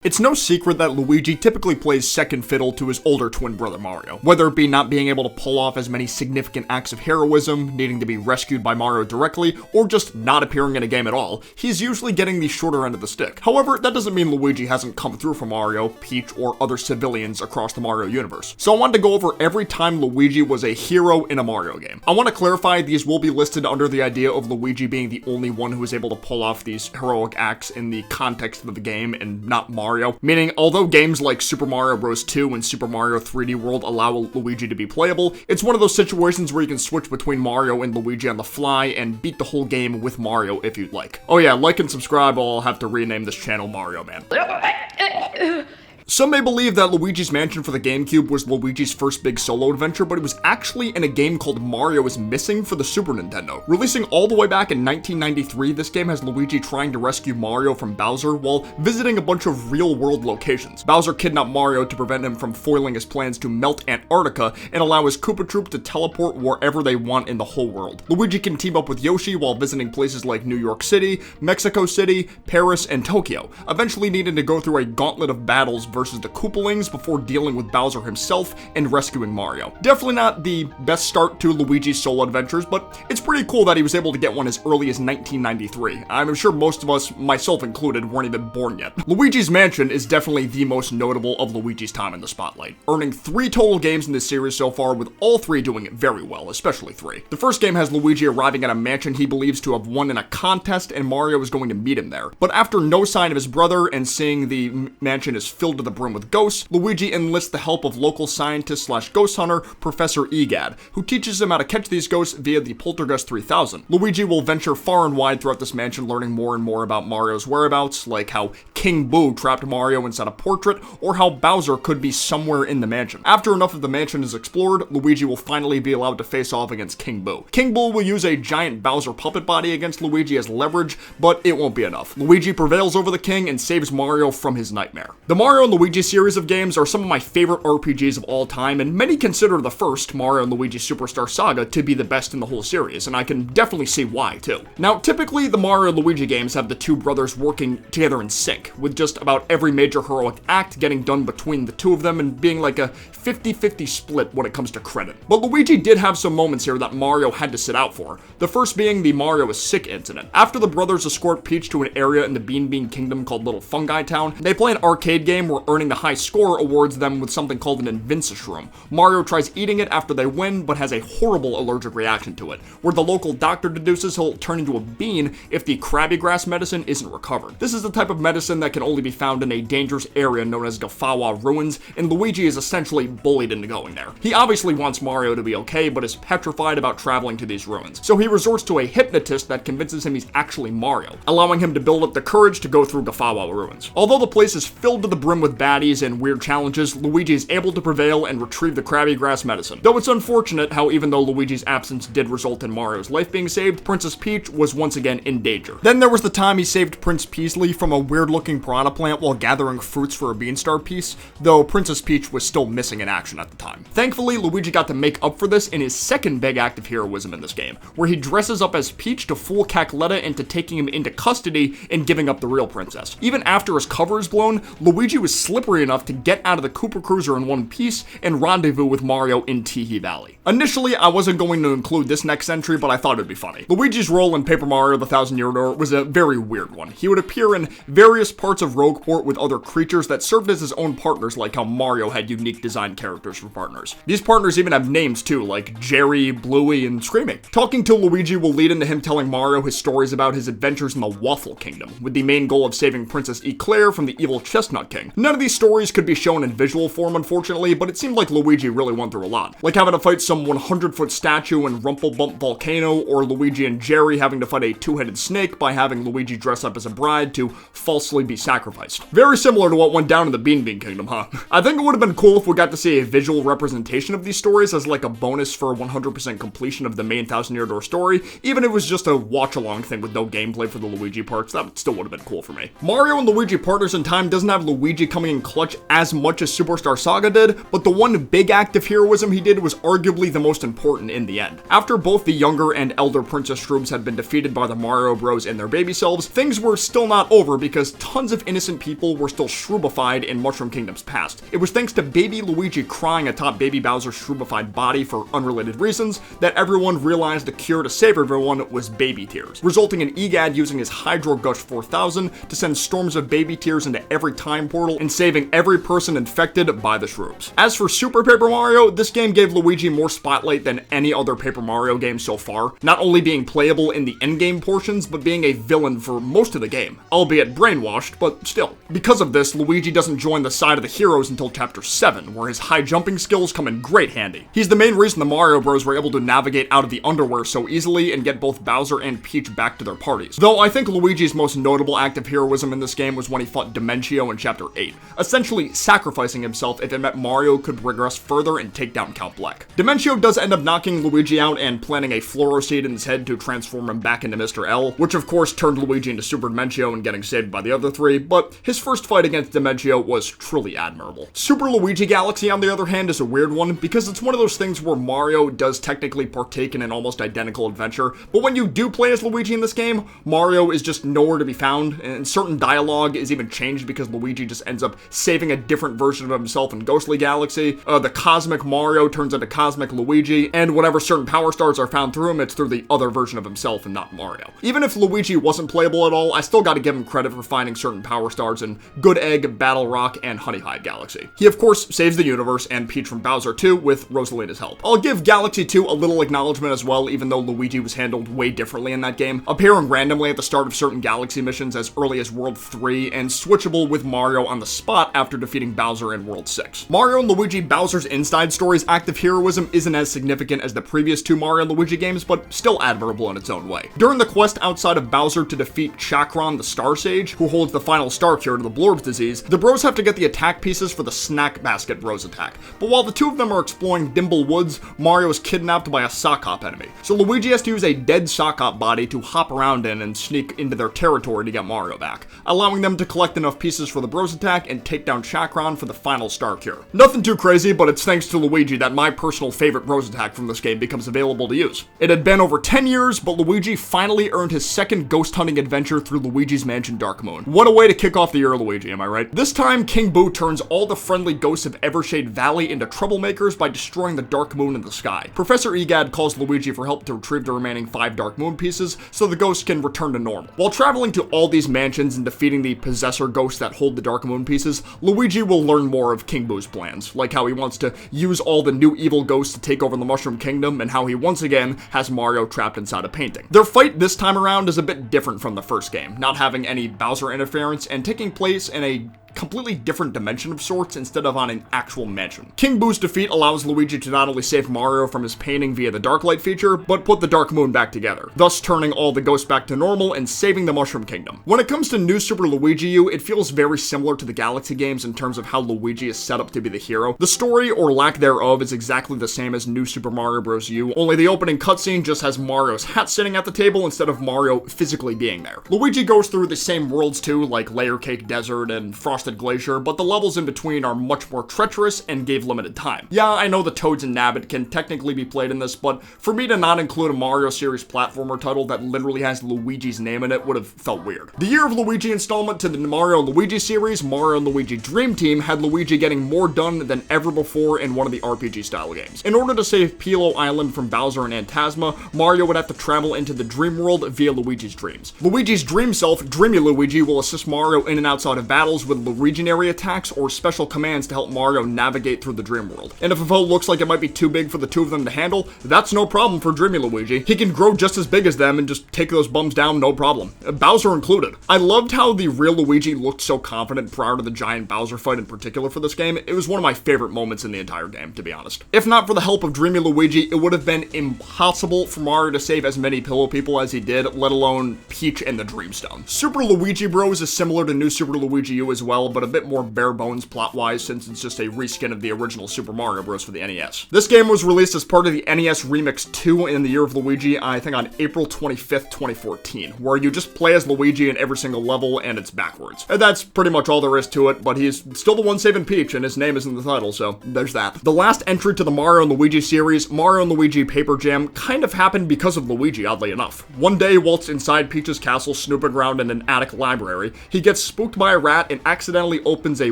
It's no secret that Luigi typically plays second fiddle to his older twin brother Mario, whether it be not being able to pull off as many significant acts of heroism, needing to be rescued by Mario directly, or just not appearing in a game at all. He's usually getting the shorter end of the stick. However, that doesn't mean Luigi hasn't come through for Mario, Peach, or other civilians across the Mario universe. So I wanted to go over every time Luigi was a hero in a Mario game. I want to clarify these will be listed under the idea of Luigi being the only one who is able to pull off these heroic acts in the context of the game and not Mario. Meaning, although games like Super Mario Bros. 2 and Super Mario 3D World allow Luigi to be playable, it's one of those situations where you can switch between Mario and Luigi on the fly and beat the whole game with Mario if you'd like. Oh yeah, like and subscribe, or I'll have to rename this channel Mario Man. Some may believe that Luigi's Mansion for the GameCube was Luigi's first big solo adventure, but it was actually in a game called Mario is Missing for the Super Nintendo. Releasing all the way back in 1993, this game has Luigi trying to rescue Mario from Bowser while visiting a bunch of real-world locations. Bowser kidnapped Mario to prevent him from foiling his plans to melt Antarctica and allow his Koopa Troop to teleport wherever they want in the whole world. Luigi can team up with Yoshi while visiting places like New York City, Mexico City, Paris, and Tokyo, eventually needing to go through a gauntlet of battles versus the Koopalings before dealing with Bowser himself and rescuing Mario. Definitely not the best start to Luigi's solo adventures, but it's pretty cool that he was able to get one as early as 1993. I'm sure most of us, myself included, weren't even born yet. Luigi's Mansion is definitely the most notable of Luigi's time in the spotlight, earning 3 total games in this series so far, with all 3 doing it very well, especially 3. The first game has Luigi arriving at a mansion he believes to have won in a contest, and Mario is going to meet him there. But after no sign of his brother and seeing the mansion is filled to the brim with ghosts, Luigi enlists the help of local scientist / ghost hunter Professor Egad, who teaches him how to catch these ghosts via the Poltergust 3000. Luigi will venture far and wide throughout this mansion, learning more and more about Mario's whereabouts, like how King Boo trapped Mario inside a portrait, or how Bowser could be somewhere in the mansion. After enough of the mansion is explored, Luigi will finally be allowed to face off against King Boo. King Boo will use a giant Bowser puppet body against Luigi as leverage, but it won't be enough. Luigi prevails over the king and saves Mario from his nightmare. The Mario and Luigi series of games are some of my favorite RPGs of all time, and many consider the first, Mario & Luigi Superstar Saga, to be the best in the whole series, and I can definitely see why, too. Now, typically, the Mario & Luigi games have the two brothers working together in sync, with just about every major heroic act getting done between the two of them and being like a 50-50 split when it comes to credit. But Luigi did have some moments here that Mario had to sit out for, the first being the Mario is sick incident. After the brothers escort Peach to an area in the Bean Kingdom called Little Fungi Town, they play an arcade game where earning the high score awards them with something called an Invincishroom. Mario tries eating it after they win, but has a horrible allergic reaction to it, where the local doctor deduces he'll turn into a bean if the Krabby Grass medicine isn't recovered. This is the type of medicine that can only be found in a dangerous area known as Gafawa Ruins, and Luigi is essentially bullied into going there. He obviously wants Mario to be okay, but is petrified about traveling to these ruins, so he resorts to a hypnotist that convinces him he's actually Mario, allowing him to build up the courage to go through Gafawa Ruins. Although the place is filled to the brim with baddies and weird challenges, Luigi is able to prevail and retrieve the Krabby Grass medicine. Though it's unfortunate how even though Luigi's absence did result in Mario's life being saved, Princess Peach was once again in danger. Then there was the time he saved Prince Peasley from a weird-looking piranha plant while gathering fruits for a Beanstar piece, though Princess Peach was still missing in action at the time. Thankfully, Luigi got to make up for this in his second big act of heroism in this game, where he dresses up as Peach to fool Cackletta into taking him into custody and giving up the real princess. Even after his cover is blown, Luigi was slippery enough to get out of the Koopa Cruiser in one piece and rendezvous with Mario in Teehee Valley. Initially, I wasn't going to include this next entry, but I thought it'd be funny. Luigi's role in Paper Mario The Thousand Year Door was a very weird one. He would appear in various parts of Rogueport with other creatures that served as his own partners, like how Mario had unique design characters for partners. These partners even have names too, like Jerry, Bluey, and Screaming. Talking to Luigi will lead into him telling Mario his stories about his adventures in the Waffle Kingdom, with the main goal of saving Princess Eclair from the evil Chestnut King. None of these stories could be shown in visual form, unfortunately, but it seemed like Luigi really went through a lot. Like having to fight some 100-foot statue in Rumplebump Volcano, or Luigi and Jerry having to fight a two-headed snake by having Luigi dress up as a bride to falsely be sacrificed. Very similar to what went down in the Bean Kingdom, huh? I think it would have been cool if we got to see a visual representation of these stories as like a bonus for 100% completion of the main Thousand Year Door story, even if it was just a watch-along thing with no gameplay for the Luigi parts. That still would have been cool for me. Mario and Luigi Partners in Time doesn't have Luigi come coming in clutch as much as Superstar Saga did, but the one big act of heroism he did was arguably the most important in the end. After both the younger and elder Princess Shrooms had been defeated by the Mario Bros in their baby selves, things were still not over because tons of innocent people were still shroomified in Mushroom Kingdom's past. It was thanks to baby Luigi crying atop baby Bowser's shroomified body for unrelated reasons that everyone realized the cure to save everyone was baby tears, resulting in EGAD using his Hydro Gush 4000 to send storms of baby tears into every time portal and saving every person infected by the shrooms. As for Super Paper Mario, this game gave Luigi more spotlight than any other Paper Mario game so far, not only being playable in the endgame portions, but being a villain for most of the game, albeit brainwashed, but still. Because of this, Luigi doesn't join the side of the heroes until Chapter 7, where his high jumping skills come in great handy. He's the main reason the Mario Bros were able to navigate out of the underwear so easily and get both Bowser and Peach back to their parties. Though I think Luigi's most notable act of heroism in this game was when he fought Dimentio in Chapter 8, essentially sacrificing himself if it meant Mario could progress further and take down Count Bleck. Dimentio does end up knocking Luigi out and planting a fluoro seed in his head to transform him back into Mr. L, which of course turned Luigi into Super Dimentio and getting saved by the other three, but his first fight against Dimentio was truly admirable. Super Luigi Galaxy, on the other hand, is a weird one because it's one of those things where Mario does technically partake in an almost identical adventure, but when you do play as Luigi in this game, Mario is just nowhere to be found, and certain dialogue is even changed because Luigi just ends up saving a different version of himself in Ghostly Galaxy. The Cosmic Mario turns into Cosmic Luigi, and whenever certain power stars are found through him, it's through the other version of himself and not Mario. Even if Luigi wasn't playable at all, I still gotta give him credit for finding certain power stars in Good Egg, Battle Rock, and Honey Hive Galaxy. He of course saves the universe and Peach from Bowser 2 with Rosalina's help. I'll give Galaxy 2 a little acknowledgement as well, even though Luigi was handled way differently in that game, appearing randomly at the start of certain Galaxy missions as early as World 3, and switchable with Mario on the spot after defeating Bowser in World 6. Mario and Luigi Bowser's Inside Story's act of heroism isn't as significant as the previous two Mario and Luigi games, but still admirable in its own way. During the quest outside of Bowser to defeat Chakron the Star Sage, who holds the final star cure to the Blorb's disease, the bros have to get the attack pieces for the Snack Basket Bros attack. But while the two of them are exploring Dimble Woods, Mario is kidnapped by a sock hop enemy. So Luigi has to use a dead sock hop body to hop around in and sneak into their territory to get Mario back, allowing them to collect enough pieces for the bros attack and take down Chakron for the final star cure. Nothing too crazy, but it's thanks to Luigi that my personal favorite bros attack from this game becomes available to use. It had been over 10 years, but Luigi finally earned his second ghost hunting adventure through Luigi's Mansion Dark Moon. What a way to kick off the year, Luigi, am I right? This time, King Boo turns all the friendly ghosts of Evershade Valley into troublemakers by destroying the Dark Moon in the sky. Professor Egad calls Luigi for help to retrieve the remaining 5 Dark Moon pieces so the ghosts can return to normal. While traveling to all these mansions and defeating the possessor ghosts that hold the Dark Moon pieces, Luigi will learn more of King Boo's plans, like how he wants to use all the new evil ghosts to take over the Mushroom Kingdom, and how he once again has Mario trapped inside a painting. Their fight this time around is a bit different from the first game, not having any Bowser interference and taking place in a completely different dimension of sorts instead of on an actual mansion. King Boo's defeat allows Luigi to not only save Mario from his painting via the Dark Light feature, but put the Dark Moon back together, thus turning all the ghosts back to normal and saving the Mushroom Kingdom. When it comes to New Super Luigi U, it feels very similar to the Galaxy games in terms of how Luigi is set up to be the hero. The story, or lack thereof, is exactly the same as New Super Mario Bros. U, only the opening cutscene just has Mario's hat sitting at the table instead of Mario physically being there. Luigi goes through the same worlds too, like Layer Cake Desert and Frosted Glacier, but the levels in between are much more treacherous and gave limited time. Yeah, I know the Toads and Nabbit can technically be played in this, but for me to not include a Mario series platformer title that literally has Luigi's name in it would have felt weird. The Year of Luigi installment to the Mario and Luigi series, Mario and Luigi Dream Team, had Luigi getting more done than ever before in one of the RPG style games. In order to save Pilo Island from Bowser and Phantasma, Mario would have to travel into the Dream World via Luigi's dreams. Luigi's dream self, Dreamy Luigi, will assist Mario in and outside of battles with Legionary attacks or special commands to help Mario navigate through the Dream World. And if a foe looks like it might be too big for the two of them to handle, that's no problem for Dreamy Luigi. He can grow just as big as them and just take those bums down, no problem. Bowser included. I loved how the real Luigi looked so confident prior to the giant Bowser fight in particular for this game. It was one of my favorite moments in the entire game, to be honest. If not for the help of Dreamy Luigi, it would have been impossible for Mario to save as many Pillow People as he did, let alone Peach and the Dreamstone. Super Luigi Bros is similar to New Super Luigi U as well, well, but a bit more bare bones plot-wise since it's just a reskin of the original Super Mario Bros. For the NES. This game was released as part of the NES Remix 2 in the Year of Luigi, I think on April 25th, 2014, where you just play as Luigi in every single level and it's backwards. And that's pretty much all there is to it, but he's still the one saving Peach and his name is in the title, so there's that. The last entry to the Mario & Luigi series, Mario & Luigi Paper Jam, kind of happened because of Luigi, oddly enough. One day, whilst inside Peach's castle snooping around in an attic library, he gets spooked by a rat and accidentally opens a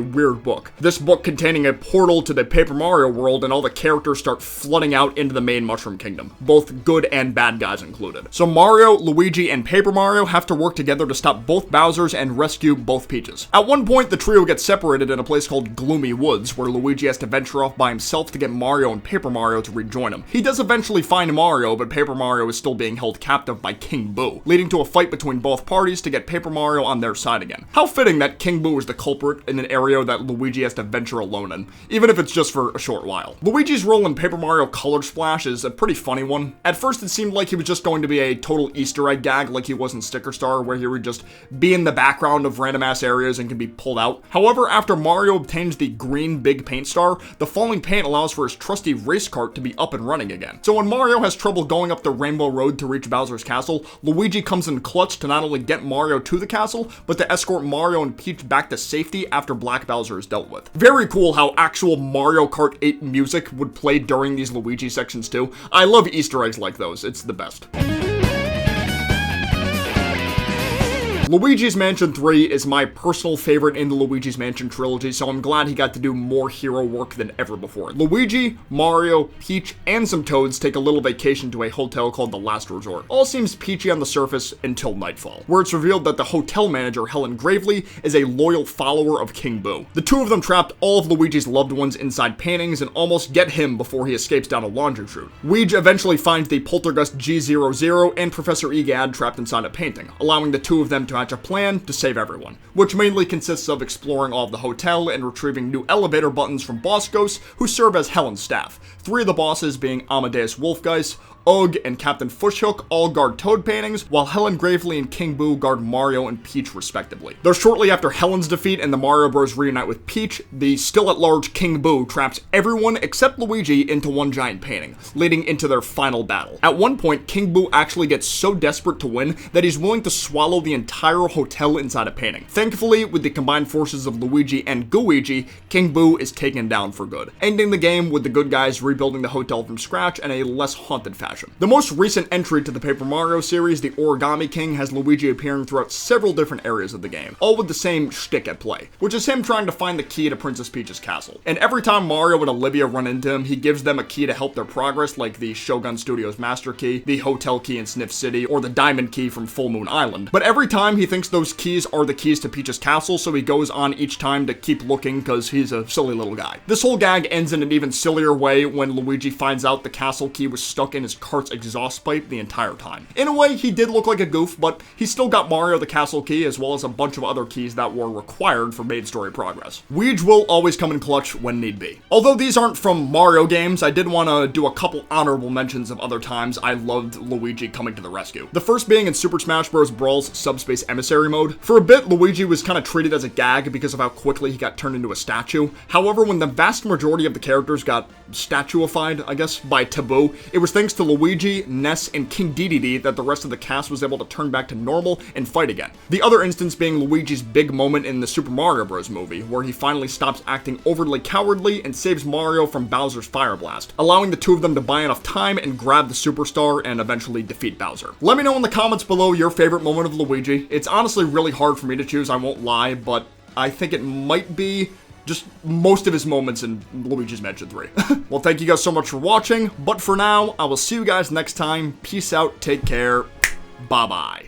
weird book. This book containing a portal to the Paper Mario world, and all the characters start flooding out into the main Mushroom Kingdom, both good and bad guys included. So Mario, Luigi, and Paper Mario have to work together to stop both Bowsers and rescue both Peaches. At one point, the trio gets separated in a place called Gloomy Woods, where Luigi has to venture off by himself to get Mario and Paper Mario to rejoin him. He does eventually find Mario, but Paper Mario is still being held captive by King Boo, leading to a fight between both parties to get Paper Mario on their side again. How fitting that King Boo is the culprit in an area that Luigi has to venture alone in, even if it's just for a short while. Luigi's role in Paper Mario Color Splash is a pretty funny one. At first it seemed like he was just going to be a total Easter egg gag like he was in Sticker Star, where he would just be in the background of random ass areas and can be pulled out. However, after Mario obtains the green big paint star, the falling paint allows for his trusty race cart to be up and running again. So when Mario has trouble going up the Rainbow Road to reach Bowser's castle, Luigi comes in clutch to not only get Mario to the castle, but to escort Mario and Peach back to safety after Black Bowser is dealt with. Very cool how actual Mario Kart 8 music would play during these Luigi sections too. I love Easter eggs like those, it's the best. Luigi's Mansion 3 is my personal favorite in the Luigi's Mansion trilogy, so I'm glad he got to do more hero work than ever before. Luigi, Mario, Peach, and some Toads take a little vacation to a hotel called the Last Resort. All seems peachy on the surface until nightfall, where it's revealed that the hotel manager, Helen Gravely, is a loyal follower of King Boo. The two of them trapped all of Luigi's loved ones inside paintings and almost get him before he escapes down a laundry chute. Weege eventually finds the Poltergust G00 and Professor Egad trapped inside a painting, allowing the two of them to hatch a plan to save everyone, which mainly consists of exploring all of the hotel and retrieving new elevator buttons from boss ghosts who serve as Helen's staff. Three of the bosses being Amadeus Wolfgeist, Ugg, and Captain Fushhook all guard Toad paintings, while Helen Gravely and King Boo guard Mario and Peach respectively. Though shortly after Helen's defeat and the Mario Bros reunite with Peach, the still-at-large King Boo traps everyone except Luigi into one giant painting, leading into their final battle. At one point, King Boo actually gets so desperate to win that he's willing to swallow the entire hotel inside a painting. Thankfully, with the combined forces of Luigi and Gooigi, King Boo is taken down for good, ending the game with the good guys rebuilding the hotel from scratch in a less haunted fashion. The most recent entry to the Paper Mario series, the Origami King, has Luigi appearing throughout several different areas of the game, all with the same shtick at play, which is him trying to find the key to Princess Peach's castle. And every time Mario and Olivia run into him, he gives them a key to help their progress, like the Shogun Studios Master Key, the Hotel Key in Sniff City, or the Diamond Key from Full Moon Island. But every time he thinks those keys are the keys to Peach's castle, so he goes on each time to keep looking because he's a silly little guy. This whole gag ends in an even sillier way when Luigi finds out the castle key was stuck in his cart's exhaust pipe the entire time. In a way, he did look like a goof, but he still got Mario the castle key as well as a bunch of other keys that were required for main story progress. Weege will always come in clutch when need be. Although these aren't from Mario games, I did want to do a couple honorable mentions of other times I loved Luigi coming to the rescue. The first being in Super Smash Bros. Brawl's Subspace Emissary mode. For a bit, Luigi was kind of treated as a gag because of how quickly he got turned into a statue. However, when the vast majority of the characters got statuified, I guess, by Taboo, it was thanks to Luigi, Ness, and King Dedede that the rest of the cast was able to turn back to normal and fight again. The other instance being Luigi's big moment in the Super Mario Bros. Movie, where he finally stops acting overly cowardly and saves Mario from Bowser's Fire Blast, allowing the two of them to buy enough time and grab the Superstar and eventually defeat Bowser. Let me know in the comments below your favorite moment of Luigi. It's honestly really hard for me to choose, I won't lie, but I think it might be just most of his moments in Luigi's Mansion 3. Well, thank you guys so much for watching, but for now, I will see you guys next time. Peace out, take care, bye-bye.